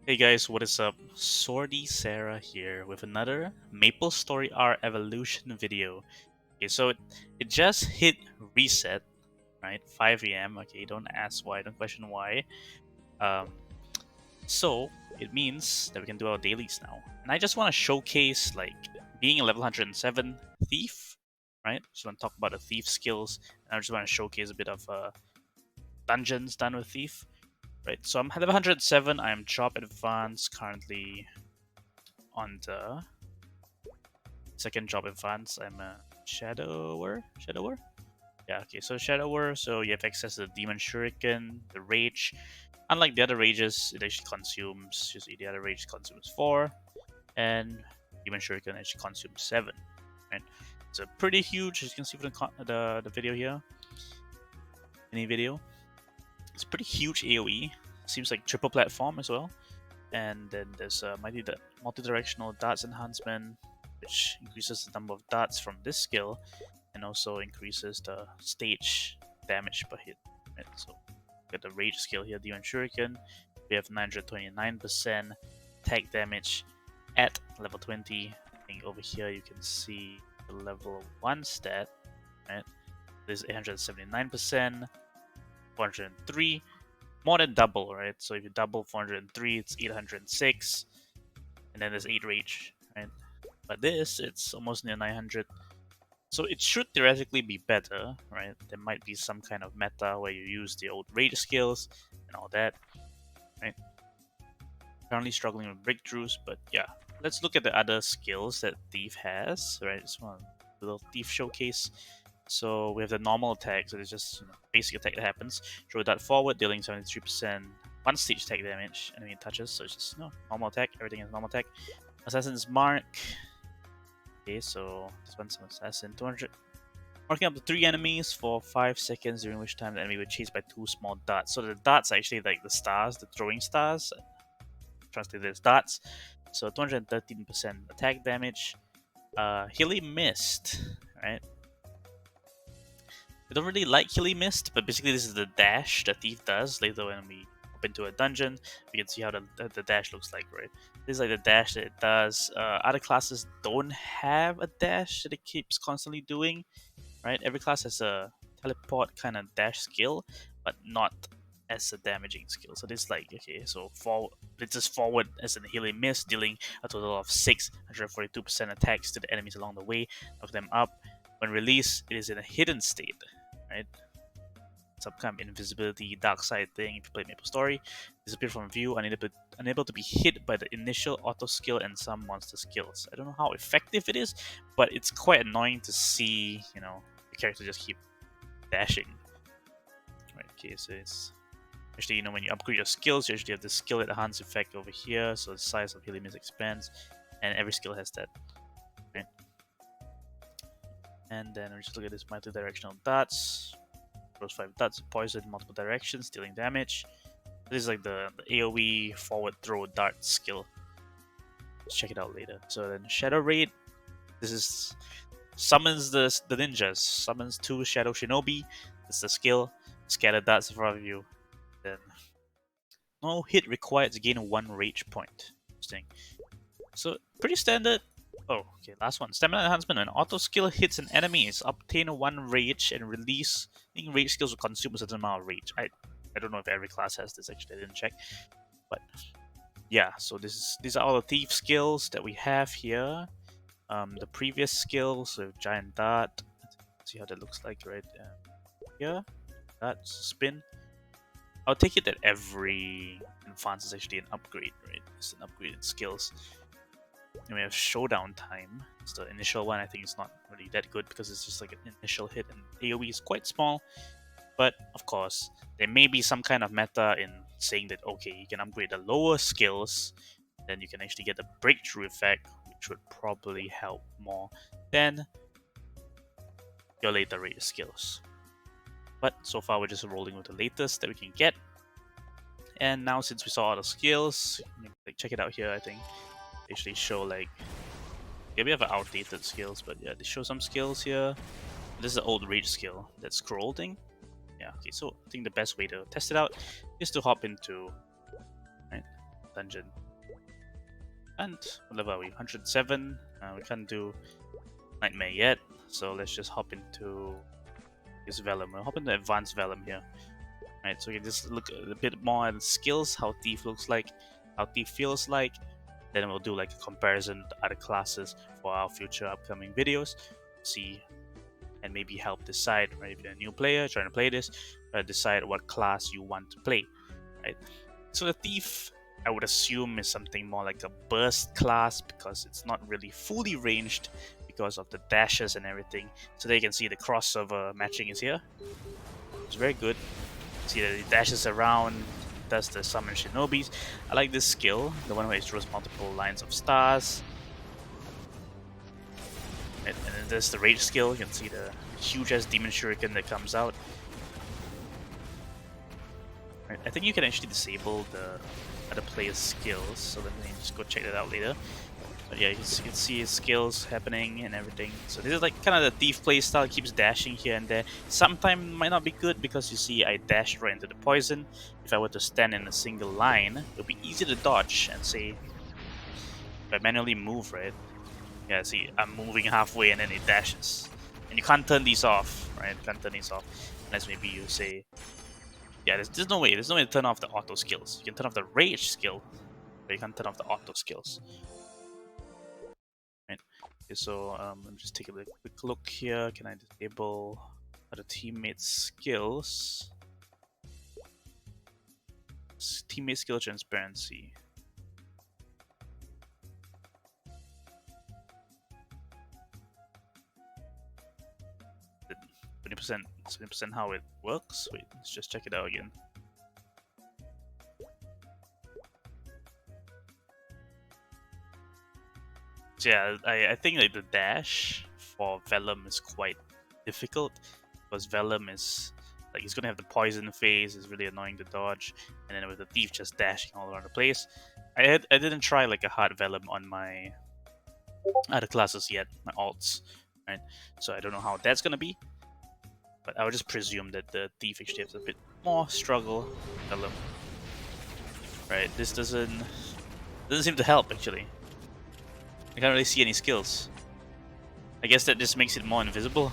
Hey guys, what is up? Swordy Sarah here with another MapleStory R Evolution video. Okay, so it just hit reset, right? 5 a.m. Okay, don't ask why, don't question why. Um, so it means that we can do our dailies now. And I just want to showcase like being a level 107 thief, right? Just want to talk about the thief skills, and I just want to showcase a bit of dungeons done with thief. Right, so I'm level 107. I'm job advanced currently on the second job advance. I'm a shadower. Shadower? Yeah, okay, so shadower, so you have access to the demon shuriken, the rage. Unlike the other rages, it actually consumes, you see the other rage consumes 4, and demon shuriken actually consumes 7. Right? It's a pretty huge, as you can see from the video here, mini video. It's a pretty huge AoE. Seems like triple platform as well. And then there's a multi-directional darts enhancement, which increases the number of darts from this skill and also increases the stage damage per hit. Right? So get the rage skill here, Demon Shuriken. We have 929% attack damage at level 20. I think over here you can see the level 1 stat. Right? This is 879%, 403, more than double, right? So if you double 403, it's 806, and then there's 8 rage, right? But this, it's almost near 900. So it should theoretically be better, right? There might be some kind of meta where you use the old rage skills and all that, right? Currently struggling with breakthroughs, but yeah. Let's look at the other skills that Thief has, right? It's one little Thief showcase. So we have the normal attack, so it's just basic attack that happens. Throw that forward, dealing 73% one stage attack damage, enemy touches, so it's just normal attack, everything is normal attack. Assassin's Mark. Okay, so this one's an assassin. 200. Marking up to 3 enemies for 5 seconds, during which time the enemy will chased by 2 small darts. So the darts are actually like the stars, the throwing stars. Translated as darts. So 213% attack damage. Hilly Mist, right? I don't really like Hilly Mist, but basically this is the dash the thief does later when we hop into a dungeon. We can see how the dash looks like, right? This is like the dash that it does. Other classes don't have a dash that it keeps constantly doing, right? Every class has a teleport kind of dash skill, but not as a damaging skill. So this is like, okay, so it's just forward as an Hilly Mist, dealing a total of 642% attacks to the enemies along the way, knock them up. When released, it is in a hidden state, right? Some kind of invisibility, dark side thing. If you play MapleStory, disappear from view, unable to be hit by the initial auto skill and some monster skills. I don't know how effective it is, but it's quite annoying to see, the character just keep dashing. Right, okay, so it's actually, when you upgrade your skills, you actually have the skill enhance effect over here, so the size of Helimis expands, and every skill has that. Right? And then we just look at this multi-directional darts. Throws 5 darts, poison in multiple directions, dealing damage. This is like the AoE forward throw dart skill. Let's check it out later. So then Shadow Raid. This is summons the ninjas. Summons 2 Shadow Shinobi. That's the skill. Scatter darts in front of you. Then no hit required to gain 1 rage point. Interesting. So pretty standard. Oh, okay, last one. Stamina enhancement. When auto skill hits an enemy, is obtain 1 rage and release. I think rage skills will consume a certain amount of rage. I don't know if every class has this, actually, I didn't check. But yeah, so these are all the thief skills that we have here. The previous skills, so giant dart. Let's see how that looks like right here. That's spin. I'll take it that every advance is actually an upgrade, right? It's an upgrade in skills. And we have showdown time. It's the initial one. I think it's not really that good because it's just like an initial hit, and AoE is quite small. But of course, there may be some kind of meta in saying that okay, you can upgrade the lower skills, then you can actually get the breakthrough effect, which would probably help more than your later rated skills. But so far, we're just rolling with the latest that we can get. And now, since we saw all the skills, check it out here. I think they actually show like we have outdated skills, but yeah, they show some skills here. This is the old rage skill, that scroll thing. Yeah, okay, so I think the best way to test it out is to hop into, right? dungeon. And what level are we? 107. We can't do Nightmare yet, so let's just hop into this Vellum. We'll hop into Advanced Vellum here. Right, so you just look a bit more at the skills, how Thief looks like, how Thief feels like. Then we'll do like a comparison to other classes for our future upcoming videos. See and maybe help decide, right? If you're a new player trying to play this, decide what class you want to play, right? So the Thief, I would assume, is something more like a burst class because it's not really fully ranged because of the dashes and everything. So there you can see the crossover matching is here. It's very good. See that it dashes around, does the summon shinobis. I like this skill, the one where it throws multiple lines of stars. And then there's the rage skill. You can see the huge ass demon shuriken that comes out. Right, I think you can actually disable the other player's skills, so let me just go check that out later. But yeah, you can see his skills happening and everything. So this is like kind of the Thief playstyle, keeps dashing here and there. Sometimes might not be good because you see I dashed right into the poison. If I were to stand in a single line, it would be easy to dodge and say, if I manually move, right? Yeah, see, I'm moving halfway and then it dashes. And you can't turn these off, right? You can't turn these off unless maybe you say, yeah, there's no way. There's no way to turn off the auto skills. You can turn off the rage skill, but you can't turn off the auto skills. Right. Okay, so let me just take a quick look here. Can I disable other teammates' skills? Teammate skill transparency. 20% how it works. Wait, let's just check it out again. So yeah, I think like the dash for Vellum is quite difficult because Vellum is like he's gonna have the poison phase, it's really annoying to dodge, and then with the Thief just dashing all around the place. I didn't try like a hard Vellum on my other classes yet, my alts, right? So I don't know how that's gonna be, but I would just presume that the Thief actually has a bit more struggle Vellum. Right, this doesn't seem to help actually. I can't really see any skills. I guess that just makes it more invisible.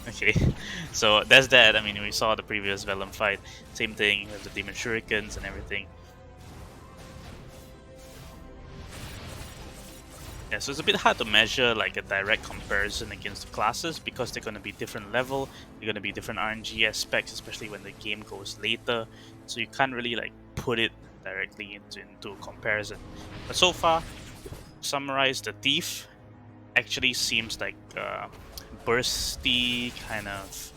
Okay, so that's that. I mean, we saw the previous Vellum fight. Same thing with the Demon Shurikens and everything. Yeah, so it's a bit hard to measure like a direct comparison against the classes because they're going to be different level, they're going to be different RNG aspects, especially when the game goes later. So you can't really like put it directly into a comparison. But so far, to summarize, the Thief actually seems like bursty kind of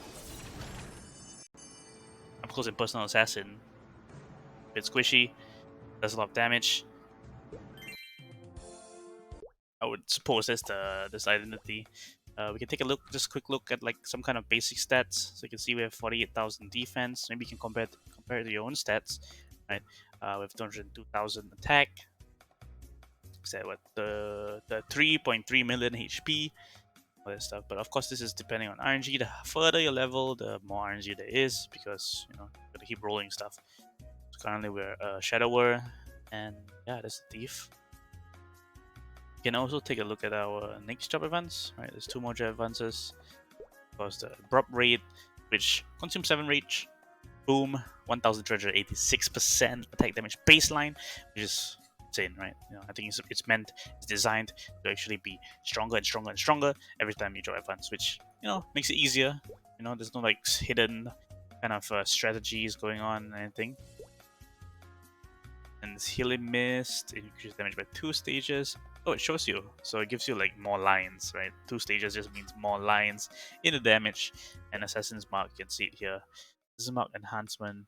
up close and personal assassin. A bit squishy, does a lot of damage. I would suppose that's this identity. We can take a look, just quick look at like some kind of basic stats. So you can see we have 48,000 defense. Maybe you can compare it to your own stats, right? We have 202,000 attack. Is that what the 3.3 million HP? All that stuff. But of course, this is depending on RNG. The further your level, the more RNG there is because you know you gotta keep rolling stuff. So currently we're a Shadower, and yeah, that's the Thief. You can also take a look at our next job events. Right, there's 2 more job advances. Of course, the Abrupt Raid, which consumes 7 rage. Boom, 1,386% attack damage baseline, which is insane, right? You know, I think it's designed to actually be stronger and stronger and stronger every time you draw advance, which you know makes it easier. You know, there's no like hidden kind of strategies going on or anything. And this healing mist, it increases damage by 2 stages. Oh, it shows you, so it gives you like more lines, right? 2 stages just means more lines in the damage. And Assassin's Mark, you can see it here. This is Mark enhancement.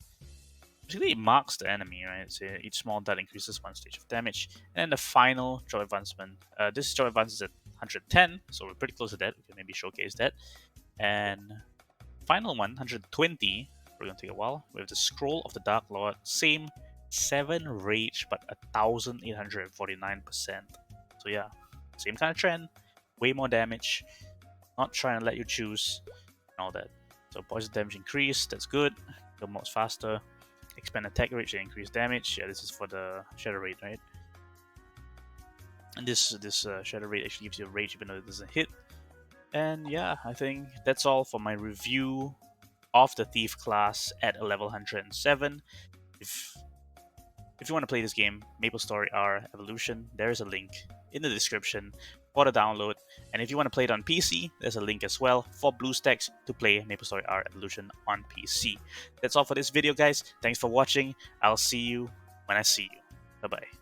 Basically, it marks the enemy, right? So each small dot increases 1 stage of damage. And then the final job advancement. This job advance is at 110, so we're pretty close to that. We can maybe showcase that. And final one, 120. We're gonna take a while. We have the Scroll of the Dark Lord. Same 7 rage, but 1,849%. So yeah, same kind of trend. Way more damage. Not trying to let you choose and all that. So poison damage increase. That's good. Kill mobs faster. expand attack rate should increase damage. Yeah, this is for the shatter rate, right? And this shatter rate actually gives you a rage even though it doesn't hit. And yeah, I think that's all for my review of the Thief class at a level 107. If you want to play this game, MapleStory R Evolution, there's a link in the description for the download. And if you want to play it on PC, there's a link as well for BlueStacks to play MapleStory R Evolution on PC. That's all for this video, guys. Thanks for watching. I'll see you when I see you. Bye-bye.